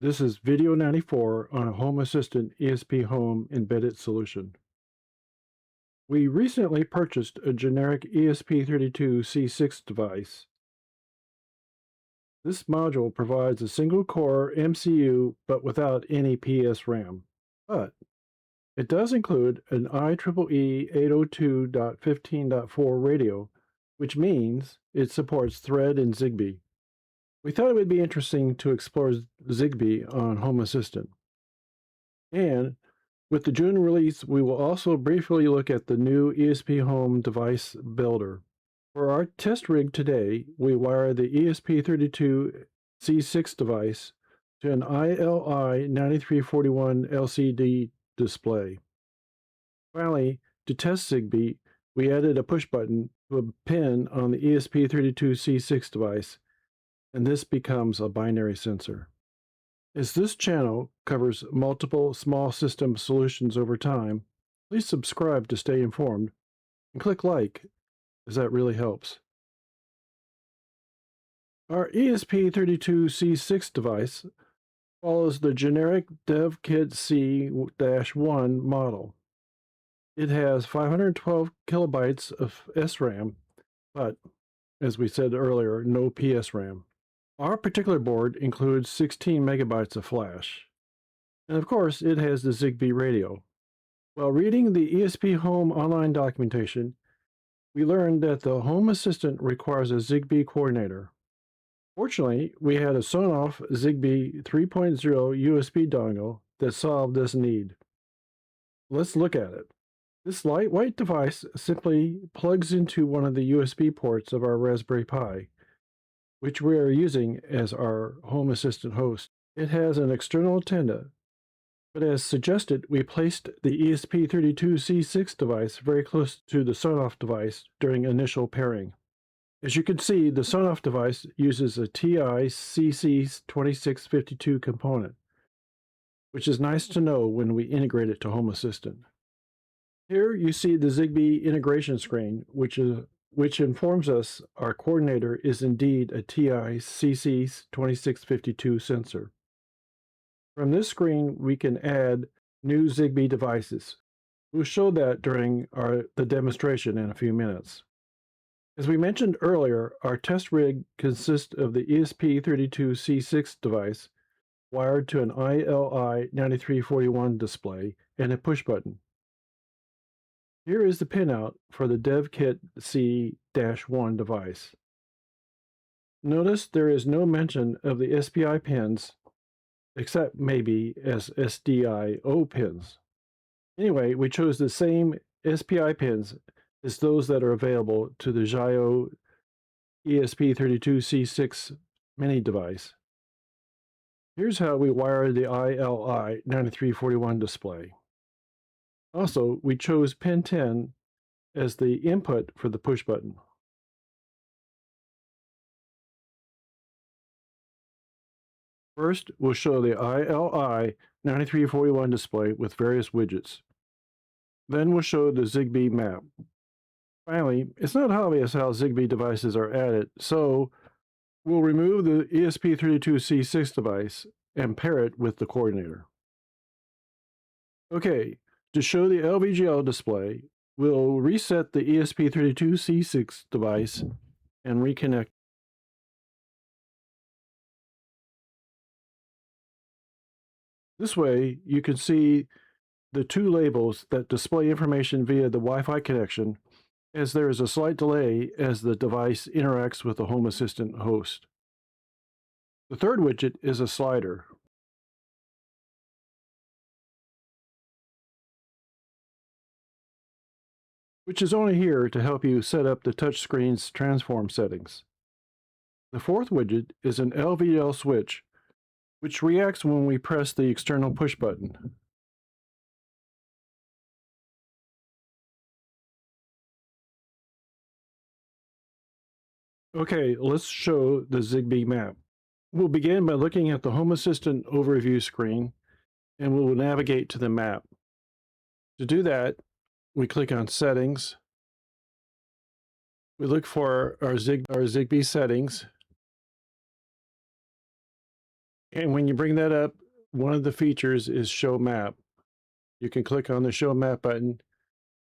This is Video94 on a Home Assistant ESPHome embedded solution. We recently purchased a generic ESP32-C6 device. This module provides a single-core MCU but without any PS RAM. But it does include an IEEE 802.15.4 radio, which means it supports Thread and Zigbee. We thought it would be interesting to explore Zigbee on Home Assistant. And with the June release, we will also briefly look at the new ESPHome Device Builder. For our test rig today, we wire the ESP32-C6 device to an ILI9341 LCD display. Finally, to test Zigbee, we added a push button to a pin on the ESP32-C6 device, and this becomes a binary sensor. As this channel covers multiple small system solutions over time, please subscribe to stay informed and click like, as that really helps. Our ESP32-C6 device follows the generic DevKit C-1 model. It has 512 kilobytes of SRAM, but, as we said earlier, no PSRAM. Our particular board includes 16 megabytes of flash. And of course, it has the Zigbee radio. While reading the ESPHome online documentation, we learned that the Home Assistant requires a Zigbee coordinator. Fortunately, we had a Sonoff Zigbee 3.0 USB dongle that solved this need. Let's look at it. This lightweight device simply plugs into one of the USB ports of our Raspberry Pi, which we are using as our Home Assistant host. It has an external antenna, but as suggested, we placed the ESP32-C6 device very close to the Sonoff device during initial pairing. As you can see, the Sonoff device uses a TI-CC2652 component, which is nice to know when we integrate it to Home Assistant. Here you see the Zigbee integration screen, which informs us our coordinator is indeed a TI-CC2652 sensor. From this screen, we can add new Zigbee devices. We'll show that during the demonstration in a few minutes. As we mentioned earlier, our test rig consists of the ESP32-C6 device wired to an ILI9341 display and a push button. Here is the pinout for the DevKit C-1 device. Notice there is no mention of the SPI pins, except maybe as SDIO pins. Anyway, we chose the same SPI pins as those that are available to the Zhio ESP32-C6 mini device. Here's how we wire the ILI9341 display. Also, we chose pin 10 as the input for the push button. First, we'll show the ILI9341 display with various widgets. Then we'll show the Zigbee Map. Finally, it's not obvious how Zigbee devices are added, so we'll remove the ESP32-C6 device and pair it with the coordinator. Okay. To show the LVGL display, we'll reset the ESP32-C6 device and reconnect. This way, you can see the two labels that display information via the Wi-Fi connection, as there is a slight delay as the device interacts with the Home Assistant host. The third widget is a slider, which is only here to help you set up the touchscreen's transform settings. The fourth widget is an LVGL switch, which reacts when we press the external push button. Okay, let's show the Zigbee map. We'll begin by looking at the Home Assistant overview screen, and we will navigate to the map. To do that, we click on Settings. We look for our Zigbee settings. And when you bring that up, one of the features is Show Map. You can click on the Show Map button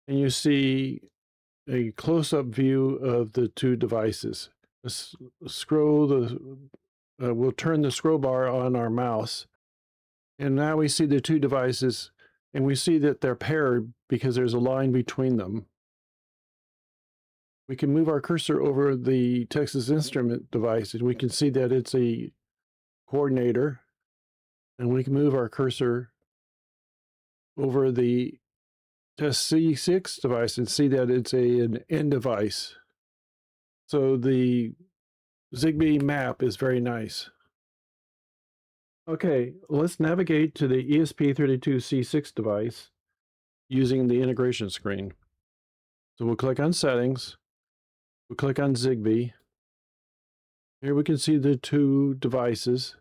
and you see a close-up view of the two devices. We'll turn the scroll bar on our mouse, and now we see the two devices, and we see that they're paired because there's a line between them. We can move our cursor over the Texas Instrument device, and we can see that it's a coordinator, and we can move our cursor over the Test C6 device and see that it's an end device. So the Zigbee Map is very nice. Okay, let's navigate to the ESP32-C6 device using the integration screen. So we'll click on Settings, we'll click on Zigbee. Here we can see the two devices.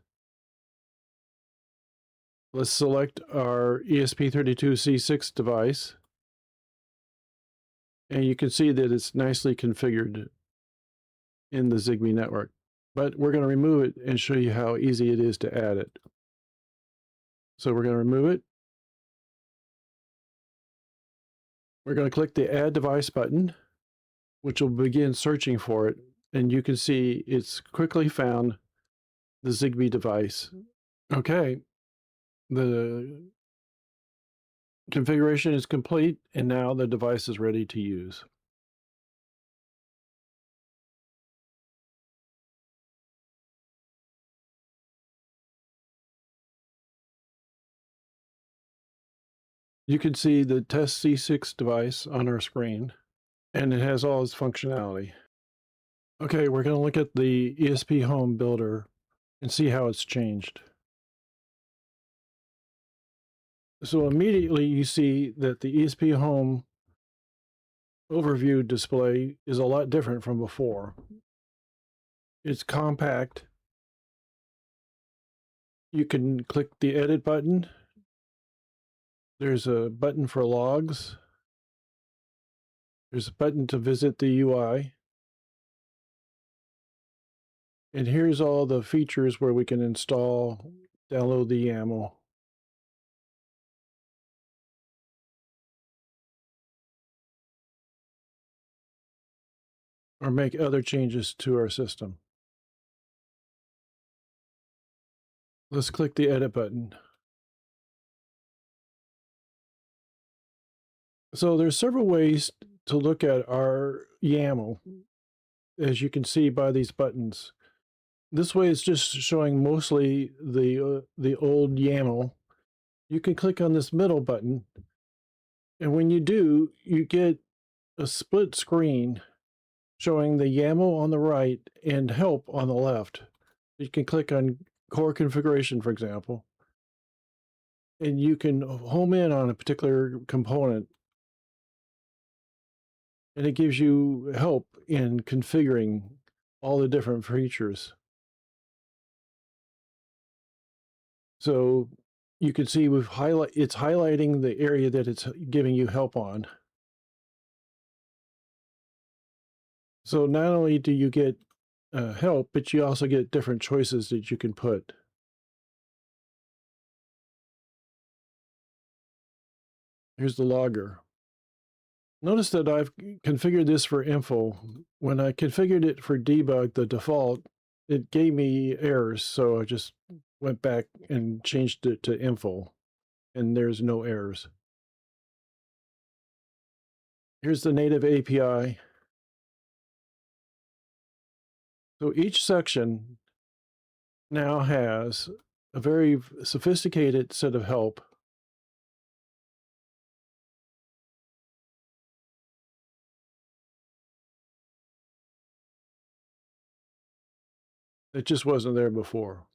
Let's select our ESP32-C6 device. And you can see that it's nicely configured in the Zigbee network. But we're going to remove it and show you how easy it is to add it. So we're going to remove it. We're going to click the Add Device button, which will begin searching for it. And you can see it's quickly found the Zigbee device. Okay, the configuration is complete, and now the device is ready to use. You can see the Test C6 device on our screen, and it has all its functionality. Okay, we're going to look at the ESPHome Builder and see how it's changed. So immediately you see that the ESPHome overview display is a lot different from before. It's compact. You can click the Edit button. There's a button for logs. There's a button to visit the UI. And here's all the features where we can install, download the YAML. Or make other changes to our system. Let's click the Edit button. So there's several ways to look at our YAML, as you can see by these buttons. This way it's just showing mostly the old YAML. You can click on this middle button, and when you do, you get a split screen showing the YAML on the right and help on the left. You can click on core configuration, for example, and you can home in on a particular component, and it gives you help in configuring all the different features. So you can see it's highlighting the area that it's giving you help on. So not only do you get help, but you also get different choices that you can put. Here's the logger. Notice that I've configured this for info. When I configured it for debug, the default, it gave me errors, so I just went back and changed it to info, and there's no errors. Here's the native API. So each section now has a very sophisticated set of help. It just wasn't there before.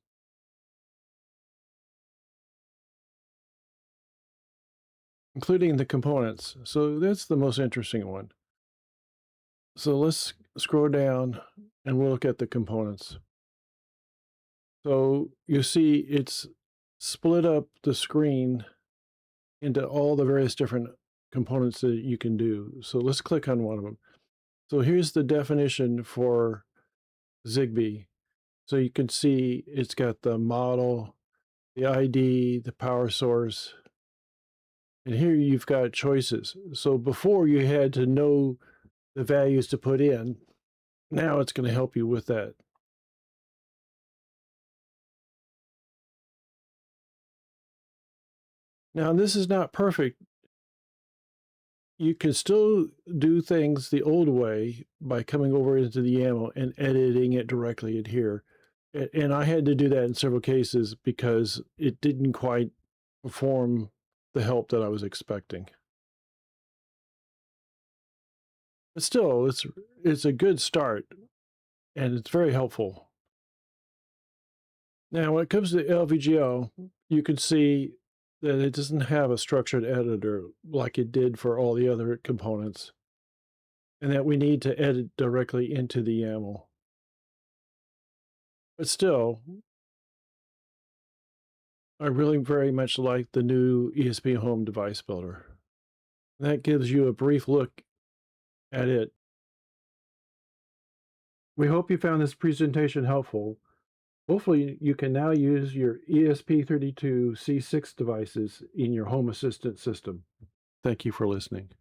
Including the components. So that's the most interesting one. So let's scroll down and we'll look at the components. So you see it's split up the screen into all the various different components that you can do. So let's click on one of them. So here's the definition for Zigbee. So you can see it's got the model, the ID, the power source, and here you've got choices. So before you had to know the values to put in, now it's going to help you with that. Now, this is not perfect. You can still do things the old way by coming over into the YAML and editing it directly in here. And I had to do that in several cases because it didn't quite perform the help that I was expecting. But still, it's a good start and it's very helpful. Now, when it comes to LVGL, you can see that it doesn't have a structured editor like it did for all the other components, and that we need to edit directly into the YAML. But still, I really very much like the new ESPHome Device Builder. That gives you a brief look at it. We hope you found this presentation helpful. Hopefully, you can now use your ESP32-C6 devices in your Home Assistant system. Thank you for listening.